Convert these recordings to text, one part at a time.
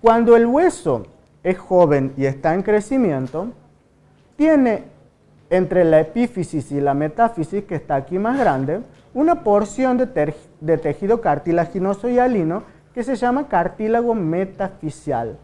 Cuando el hueso es joven y está en crecimiento, tiene entre la epífisis y la metáfisis, que está aquí más grande, una porción de tejido cartilaginoso hialino que se llama cartílago metafisial.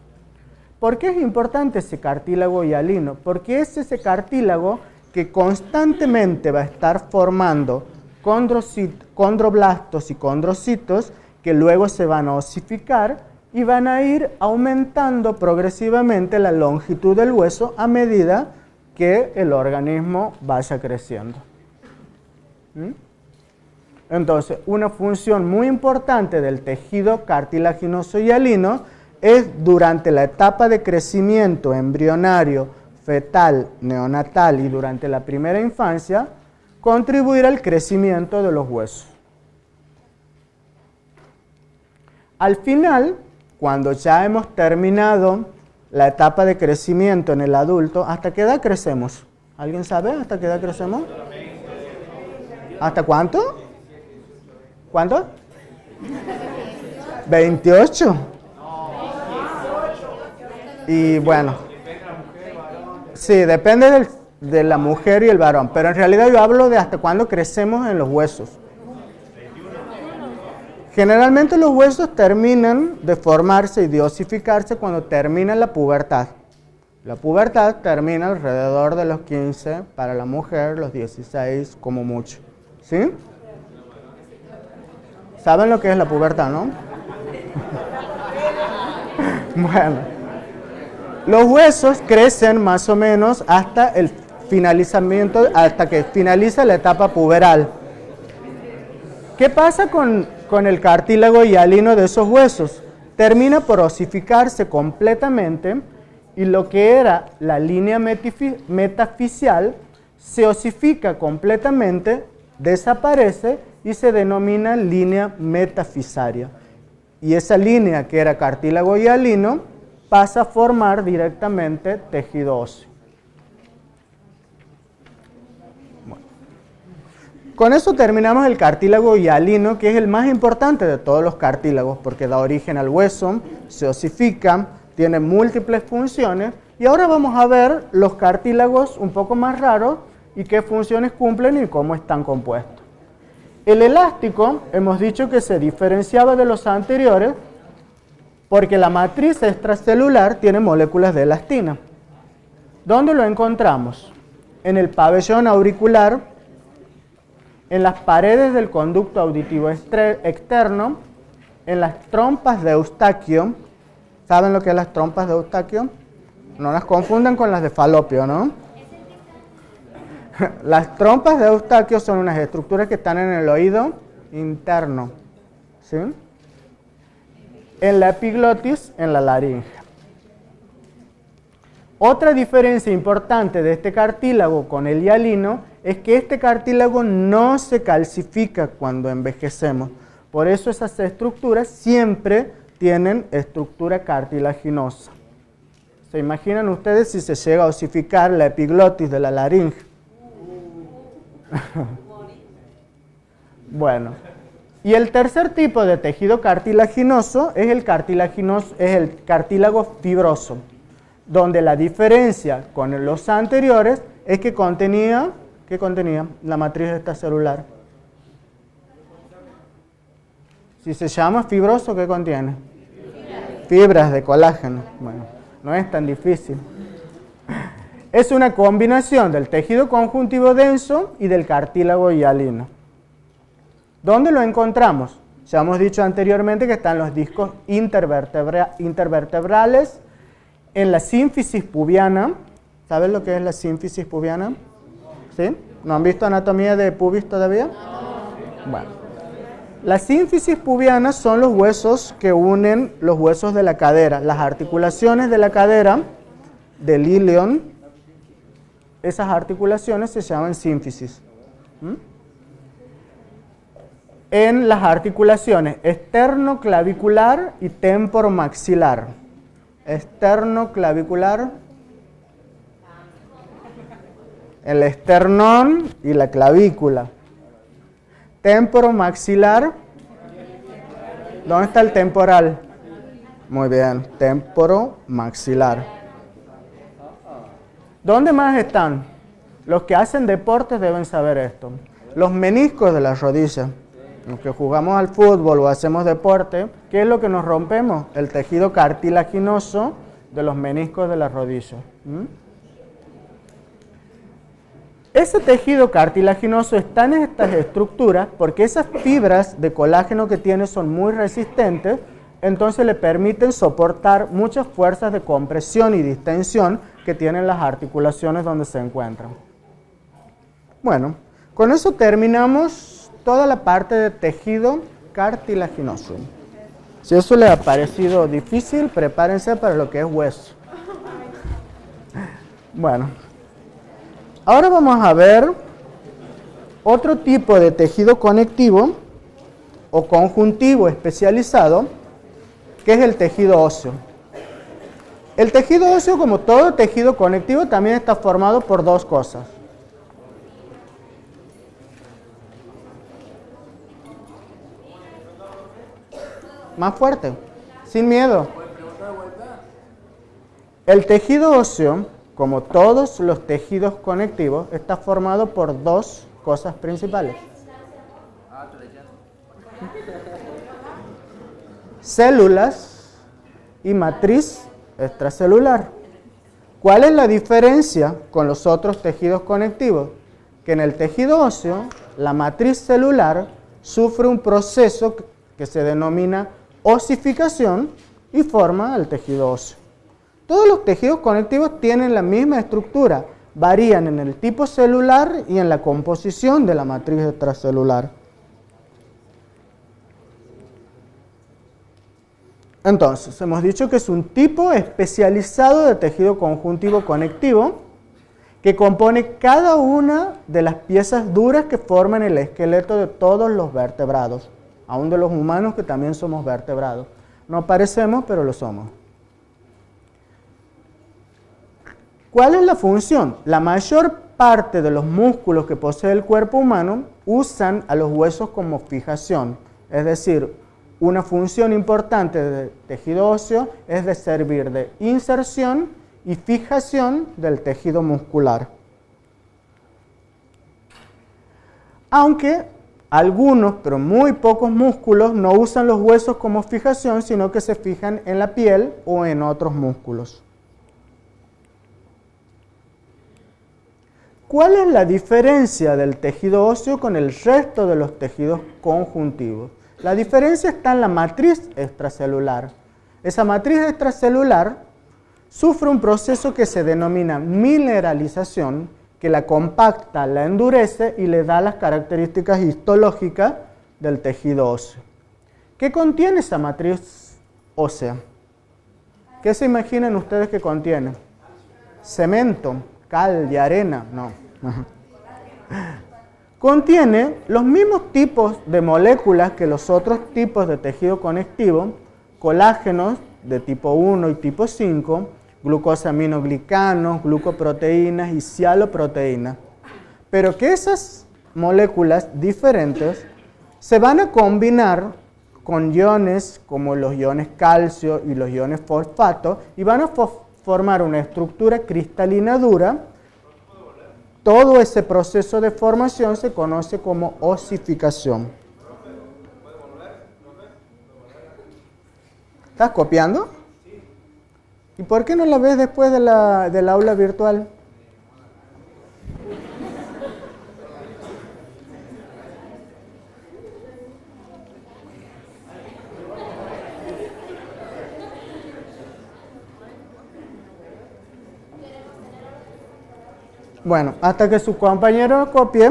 ¿Por qué es importante ese cartílago hialino? Porque es ese cartílago que constantemente va a estar formando condroblastos y condrocitos que luego se van a osificar y van a ir aumentando progresivamente la longitud del hueso a medida que el organismo vaya creciendo. Entonces, una función muy importante del tejido cartilaginoso hialino es durante la etapa de crecimiento embrionario, fetal, neonatal y durante la primera infancia, contribuir al crecimiento de los huesos. Al final, cuando ya hemos terminado la etapa de crecimiento en el adulto, ¿hasta qué edad crecemos? ¿Alguien sabe hasta qué edad crecemos? ¿Hasta cuánto? ¿Cuánto? 28. Y bueno, sí, depende de la mujer y el varón, pero en realidad yo hablo de hasta cuándo crecemos en los huesos. Generalmente los huesos terminan de formarse y de osificarse cuando termina la pubertad. La pubertad termina alrededor de los 15, para la mujer los 16 como mucho. ¿Sí? ¿Saben lo que es la pubertad, no? Bueno, los huesos crecen más o menos hasta el finalizamiento, hasta que finaliza la etapa puberal. ¿Qué pasa con el cartílago hialino de esos huesos? Termina por osificarse completamente y lo que era la línea metafisial se osifica completamente, desaparece y se denomina línea metafisaria. Y esa línea que era cartílago hialino pasa a formar directamente tejido óseo. Bueno. Con eso terminamos el cartílago hialino, que es el más importante de todos los cartílagos, porque da origen al hueso, se osifica, tiene múltiples funciones. Y ahora vamos a ver los cartílagos un poco más raros y qué funciones cumplen y cómo están compuestos. El elástico, hemos dicho que se diferenciaba de los anteriores porque la matriz extracelular tiene moléculas de elastina. ¿Dónde lo encontramos? En el pabellón auricular, en las paredes del conducto auditivo externo, en las trompas de Eustaquio. ¿Saben lo que es las trompas de Eustaquio? No las confundan con las de Falopio, ¿no? Las trompas de Eustaquio son unas estructuras que están en el oído interno, ¿sí? En la epiglotis, en la laringe. Otra diferencia importante de este cartílago con el hialino es que este cartílago no se calcifica cuando envejecemos. Por eso esas estructuras siempre tienen estructura cartilaginosa. ¿Se imaginan ustedes si se llega a osificar la epiglotis de la laringe? Bueno, y el tercer tipo de tejido cartilaginoso es el cartílago fibroso, donde la diferencia con los anteriores es que contenía, ¿qué contenía? La matriz extracelular. Si se llama fibroso, ¿qué contiene? Fibras de colágeno. Bueno, no es tan difícil. Es una combinación del tejido conjuntivo denso y del cartílago hialino. ¿Dónde lo encontramos? Ya hemos dicho anteriormente que están los discos intervertebrales, en la sínfisis pubiana. ¿Saben lo que es la sínfisis pubiana? ¿Sí? ¿No han visto anatomía de pubis todavía? Bueno. La sínfisis pubiana son los huesos que unen los huesos de la cadera, las articulaciones de la cadera, del ilion. Esas articulaciones se llaman sínfisis. En las articulaciones esternoclavicular y temporomaxilar. Esternoclavicular, el esternón y la clavícula. Temporomaxilar, ¿dónde está el temporal? Muy bien, temporomaxilar. ¿Dónde más están? Los que hacen deportes deben saber esto. Los meniscos de las rodillas. Los que jugamos al fútbol o hacemos deporte, ¿qué es lo que nos rompemos? El tejido cartilaginoso de los meniscos de las rodillas. Ese tejido cartilaginoso está en estas estructuras porque esas fibras de colágeno que tiene son muy resistentes, entonces le permiten soportar muchas fuerzas de compresión y distensión que tienen las articulaciones donde se encuentran. Bueno, con eso terminamos toda la parte de tejido cartilaginoso. Si eso les ha parecido difícil, prepárense para lo que es hueso. Bueno, ahora vamos a ver otro tipo de tejido conectivo o conjuntivo especializado, que es el tejido óseo. El tejido óseo, como todo tejido conectivo, también está formado por dos cosas. Más fuerte, sin miedo. El tejido óseo, como todos los tejidos conectivos, está formado por dos cosas principales. Células y matriz extracelular. ¿Cuál es la diferencia con los otros tejidos conectivos? Que en el tejido óseo, la matriz celular sufre un proceso que se denomina osificación y forma el tejido óseo. Todos los tejidos conectivos tienen la misma estructura, varían en el tipo celular y en la composición de la matriz extracelular. Entonces, hemos dicho que es un tipo especializado de tejido conjuntivo conectivo que compone cada una de las piezas duras que forman el esqueleto de todos los vertebrados, aún de los humanos que también somos vertebrados. No parecemos, pero lo somos. ¿Cuál es la función? La mayor parte de los músculos que posee el cuerpo humano usan a los huesos como fijación, es decir, una función importante del tejido óseo es de servir de inserción y fijación del tejido muscular. Aunque algunos, pero muy pocos músculos no usan los huesos como fijación, sino que se fijan en la piel o en otros músculos. ¿Cuál es la diferencia del tejido óseo con el resto de los tejidos conjuntivos? La diferencia está en la matriz extracelular. Esa matriz extracelular sufre un proceso que se denomina mineralización, que la compacta, la endurece y le da las características histológicas del tejido óseo. ¿Qué contiene esa matriz ósea? ¿Qué se imaginan ustedes que contiene? Cemento, cal y arena, no. Contiene los mismos tipos de moléculas que los otros tipos de tejido conectivo, colágenos de tipo 1 y tipo 5, glucosaminoglicanos, glucoproteínas y sialoproteínas. Pero que esas moléculas diferentes se van a combinar con iones como los iones calcio y los iones fosfato y van a formar una estructura cristalina dura. Todo ese proceso de formación se conoce como osificación. ¿Estás copiando? ¿Y por qué no la ves después del aula virtual? Bueno, hasta que su compañero copie,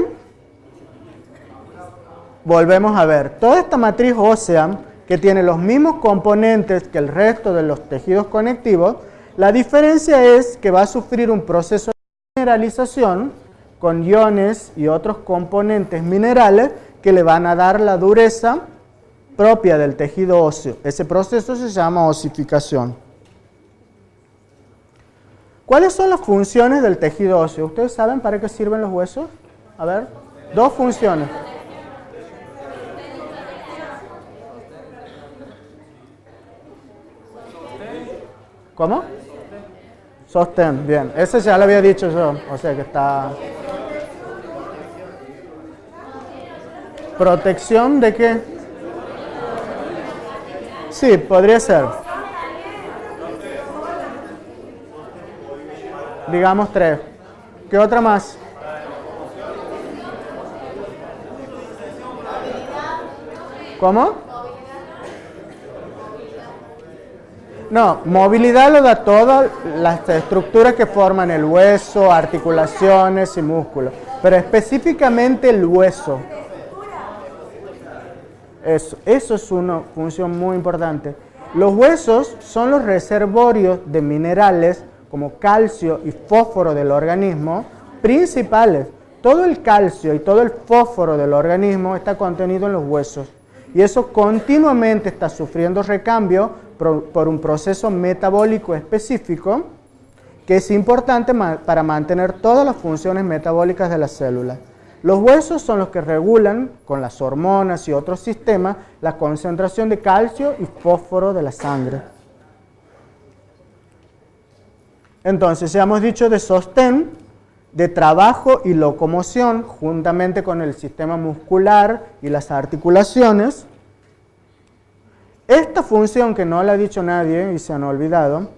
volvemos a ver. Toda esta matriz ósea, que tiene los mismos componentes que el resto de los tejidos conectivos, la diferencia es que va a sufrir un proceso de mineralización con iones y otros componentes minerales que le van a dar la dureza propia del tejido óseo. Ese proceso se llama osificación. ¿Cuáles son las funciones del tejido óseo? ¿Ustedes saben para qué sirven los huesos? A ver, dos funciones. ¿Cómo? Sostén, bien. Ese ya lo había dicho yo, o sea que está... ¿Protección de qué? Sí, podría ser. Digamos 3. ¿Qué otra más? ¿Cómo? No, movilidad lo da todas las estructuras que forman el hueso, articulaciones y músculos, pero específicamente el hueso. Eso es una función muy importante. Los huesos son los reservorios de minerales como calcio y fósforo del organismo principales. Todo el calcio y todo el fósforo del organismo está contenido en los huesos. Y eso continuamente está sufriendo recambio por un proceso metabólico específico que es importante para mantener todas las funciones metabólicas de las células. Los huesos son los que regulan, con las hormonas y otros sistemas, la concentración de calcio y fósforo de la sangre. Entonces, ya hemos dicho de sostén, de trabajo y locomoción, juntamente con el sistema muscular y las articulaciones. Esta función, que no la ha dicho nadie y se han olvidado,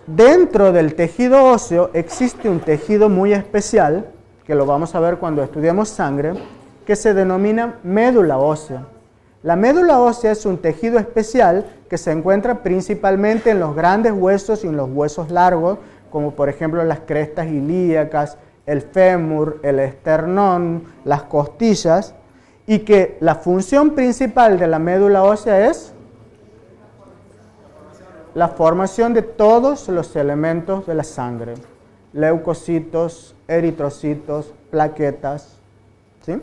dentro del tejido óseo existe un tejido muy especial, que lo vamos a ver cuando estudiemos sangre, que se denomina médula ósea. La médula ósea es un tejido especial que se encuentra principalmente en los grandes huesos y en los huesos largos, como por ejemplo las crestas ilíacas, el fémur, el esternón, las costillas, y que la función principal de la médula ósea es la formación de todos los elementos de la sangre, leucocitos, eritrocitos, plaquetas, ¿sí?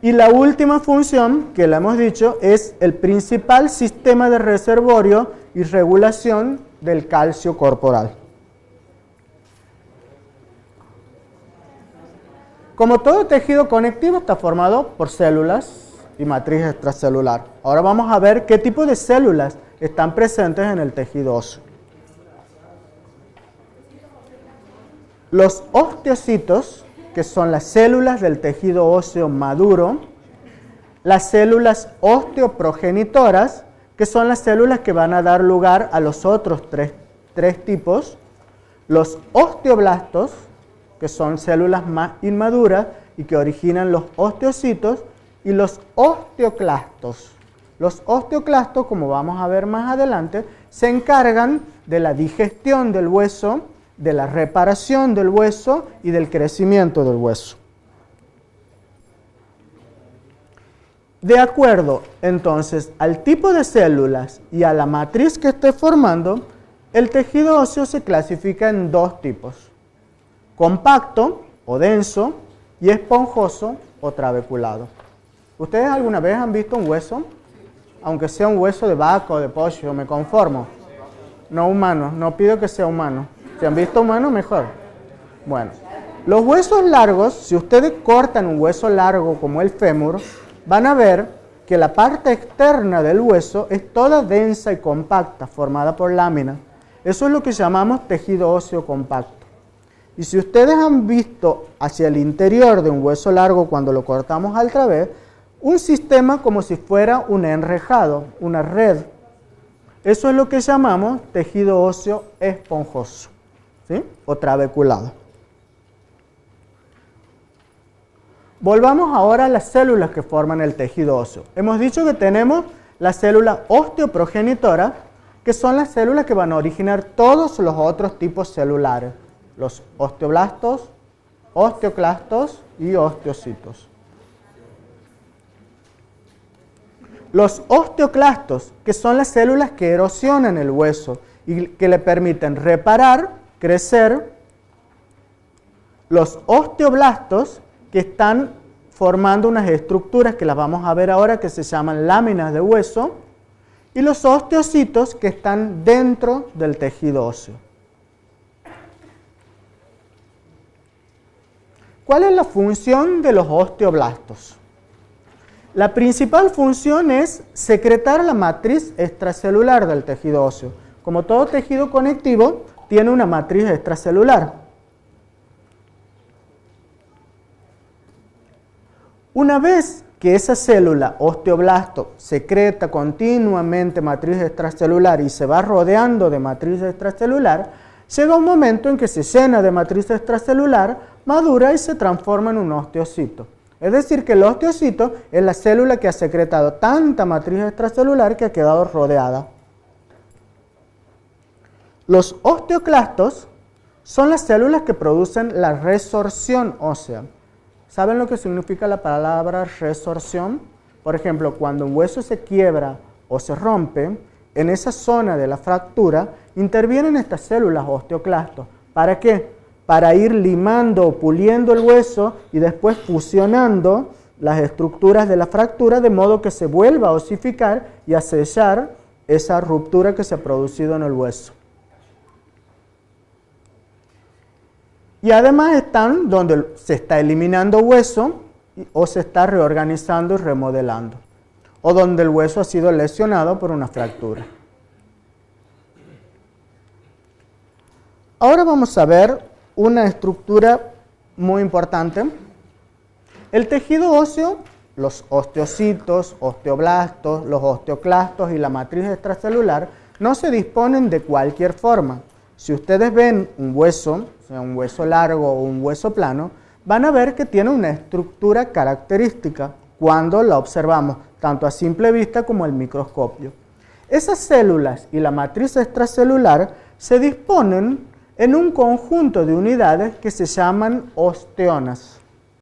Y la última función, que le hemos dicho, es el principal sistema de reservorio y regulación del calcio corporal. Como todo tejido conectivo está formado por células y matriz extracelular. Ahora vamos a ver qué tipo de células están presentes en el tejido óseo. Los osteocitos, que son las células del tejido óseo maduro, las células osteoprogenitoras, que son las células que van a dar lugar a los otros tres tipos, los osteoblastos, que son células más inmaduras y que originan los osteocitos, y los osteoclastos. Los osteoclastos, como vamos a ver más adelante, se encargan de la digestión del hueso, de la reparación del hueso y del crecimiento del hueso. De acuerdo, entonces, al tipo de células y a la matriz que esté formando, el tejido óseo se clasifica en dos tipos: compacto o denso y esponjoso o trabeculado. ¿Ustedes alguna vez han visto un hueso? Aunque sea un hueso de vaca o de pollo, me conformo. No humano, no pido que sea humano. Si han visto humano, mejor. Bueno, los huesos largos, si ustedes cortan un hueso largo como el fémur, van a ver que la parte externa del hueso es toda densa y compacta, formada por láminas. Eso es lo que llamamos tejido óseo compacto. Y si ustedes han visto hacia el interior de un hueso largo cuando lo cortamos al través, un sistema como si fuera un enrejado, una red. Eso es lo que llamamos tejido óseo esponjoso, ¿sí? O trabeculado. Volvamos ahora a las células que forman el tejido óseo. Hemos dicho que tenemos las células osteoprogenitoras, que son las células que van a originar todos los otros tipos celulares, los osteoblastos, osteoclastos y osteocitos. Los osteoclastos, que son las células que erosionan el hueso y que le permiten reparar, crecer. Los osteoblastos, que están formando unas estructuras que las vamos a ver ahora, que se llaman láminas de hueso. Y los osteocitos, que están dentro del tejido óseo. ¿Cuál es la función de los osteoblastos? La principal función es secretar la matriz extracelular del tejido óseo. Como todo tejido conectivo, tiene una matriz extracelular. Una vez que esa célula osteoblasto secreta continuamente matriz extracelular y se va rodeando de matriz extracelular, llega un momento en que se llena de matriz extracelular, madura y se transforma en un osteocito. Es decir, que el osteocito es la célula que ha secretado tanta matriz extracelular que ha quedado rodeada. Los osteoclastos son las células que producen la resorción ósea. ¿Saben lo que significa la palabra resorción? Por ejemplo, cuando un hueso se quiebra o se rompe, en esa zona de la fractura intervienen estas células osteoclastos. ¿Para qué? Para ir limando o puliendo el hueso y después fusionando las estructuras de la fractura de modo que se vuelva a osificar y a sellar esa ruptura que se ha producido en el hueso. Y además están donde se está eliminando hueso o se está reorganizando y remodelando, o donde el hueso ha sido lesionado por una fractura. Ahora vamos a ver una estructura muy importante. El tejido óseo, los osteocitos, osteoblastos, los osteoclastos y la matriz extracelular no se disponen de cualquier forma. Si ustedes ven un hueso, sea un hueso largo o un hueso plano, van a ver que tiene una estructura característica cuando la observamos, tanto a simple vista como al microscopio. Esas células y la matriz extracelular se disponen en un conjunto de unidades que se llaman osteonas.